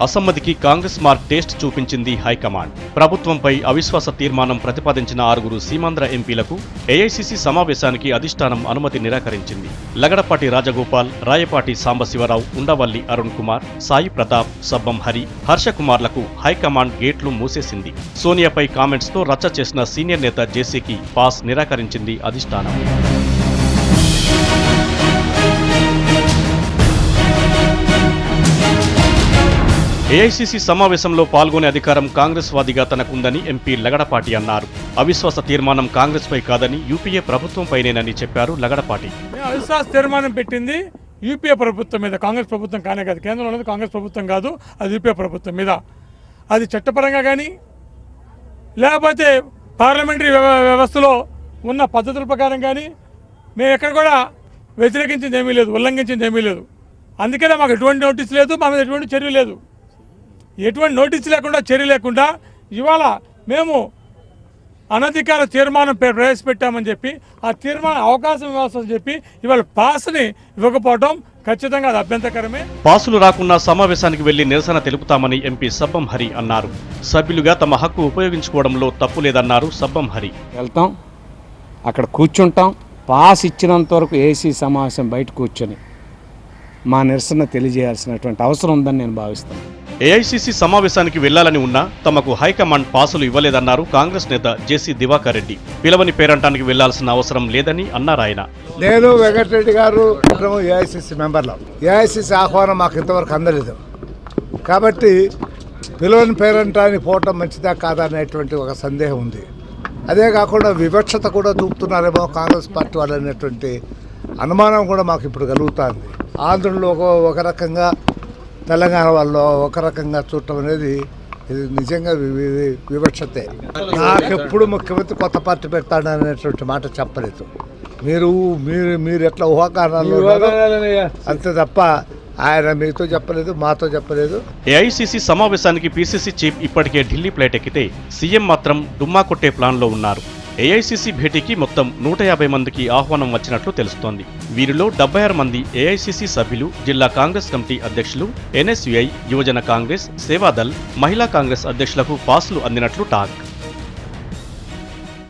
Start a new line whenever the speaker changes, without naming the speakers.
అసమ్మతికి Congress mark taste చూపించింది high command. ప్రభుత్వంపై అవిశ్వాస తీర్మానం ప్రతిపాదించిన 6 సీమాంధ్ర ఎంపీలకు ఏఐసీసీ సమావేశానికి అధిష్టానం అనుమతి నిరాకరించింది. లగడపాటి రాజగోపాల్, రాయపాటి సాంబశివరావు, ఉండవల్లి అరుణ్ కుమార్, సాయి ప్రతాప్, సబ్బం హరి, హర్షకుమార్లకు హైకమాండ్ గేట్లు మూసేసింది. సోనియాపై కామెంట్స్తో రచ్చ చేసిన సీనియర్ నేత జేసీకి పాస్ నిరాకరించింది అధిష్టానం. ఏఐసీసీ సమావేశంలో పాల్గొనే అధికారం కాంగ్రెస్ వాదిగా తనకుందని ఎంపీ లగడపాటి అన్నారు. అవిశ్వాస తీర్మానం కాంగ్రెస్ పై కాదని యూపీఏ ప్రభుత్వంపైనేనని చెప్పారు లగడపాటి.
అవిశ్వాస తీర్మానం పెట్టింది యూపీఏ ప్రభుత్వం మీద, కాంగ్రెస్ ప్రభుత్వం కానే కాదు. కేంద్రంలో ఉన్నది కాంగ్రెస్ ప్రభుత్వం కాదు, అది యూపీఏ ప్రభుత్వం మీద. అది చట్టపరంగా కానీ లేకపోతే పార్లమెంటరీ వ్యవస్థలో ఉన్న పద్ధతుల ప్రకారం కానీ మేము ఎక్కడ కూడా వ్యతిరేకించింది ఏమీ లేదు, ఉల్లంఘించింది ఏమీ లేదు. అందుకనే మాకు ఎటువంటి నోటీస్ లేదు, మా మీద ఎటువంటి చర్య లేదు. ఎటువంటి నోటీస్ లేకుండా, చర్య లేకుండా ఇవాళ మేము అనధికార తీర్మానం ప్రవేశపెట్టామని చెప్పి ఆ తీర్మానం అవకాశం ఇవ్వాల్సి చెప్పి ఇవాళ పాస్ని ఇవ్వకపోవడం ఖచ్చితంగా అది అభ్యంతరకరమే.
పాసులు రాకుండా సమావేశానికి వెళ్లి నిరసన తెలుపుతామని ఎంపీ సబ్బం హరి అన్నారు. సభ్యులుగా తమ హక్కు ఉపయోగించుకోవడంలో తప్పు లేదన్నారు సబ్బం హరి.
వెళ్తాం, అక్కడ కూర్చుంటాం, పాస్ ఇచ్చినంత వరకు ఏసీ సమావేశం బయట కూర్చొని మా నిరసన తెలియజేయాల్సినటువంటి అవసరం ఉందని నేను భావిస్తాను.
ఏఐసీసీ సమావేశానికి వెళ్లాలని ఉన్నా తమకు హైకమాండ్ పాసులు ఇవ్వలేదన్నారు కాంగ్రెస్ నేత జేసీ దివాకర్ రెడ్డి. పిలవని పేరంటానికి వెళ్లాల్సిన అవసరం లేదని అన్నారాయన.
నేను వెంకటరెడ్డి గారు ఏఐసీసీ మెంబర్లో, ఏఐసీసీ ఆహ్వానం మాకు ఇంతవరకు అందలేదు. కాబట్టి పిలవని పేరంటానికి పోవటం మంచిదా కాదా అనేటువంటి ఒక సందేహం ఉంది. అదే కాకుండా వివక్షత కూడా చూపుతున్నారేమో కాంగ్రెస్ పార్టీ వాళ్ళు అనేటువంటి అనుమానం కూడా మాకు ఇప్పుడు కలుగుతుంది. ఆంధ్రుల్లో ఒక రకంగా, తెలంగాణ వాళ్ళు ఒక రకంగా చూడటం అనేది ఇది నిజంగా వివక్షతే. నాకెప్పుడు ముఖ్యమంత్రి కొత్త పార్టీ పెడతాడు అనేటువంటి మాట చెప్పలేదు. మీరు ఎట్లా ఊహాకారణాలు అంతే తప్ప ఆయన మీతో చెప్పలేదు, మాతో చెప్పలేదు.
ఏఐసీసీ సమావేశానికి పీసీసీ చీఫ్ ఇప్పటికే ఢిల్లీ ఫ్లైట్ ఎక్కితే సీఎం మాత్రం డుమ్మా కొట్టే ప్లాన్లో ఉన్నారు. ఏఐసీసీ భేటీకి మొత్తం 150 మందికి ఆహ్వానం వచ్చినట్లు తెలుస్తోంది. వీరిలో 76 మంది ఏఐసీసీ సభ్యులు, జిల్లా కాంగ్రెస్ కమిటీ అధ్యక్షులు, ఎన్ఎస్యుఐ, యువజన కాంగ్రెస్, సేవాదల్, మహిళా కాంగ్రెస్ అధ్యక్షులకు పాసులు అందినట్లు టాక్.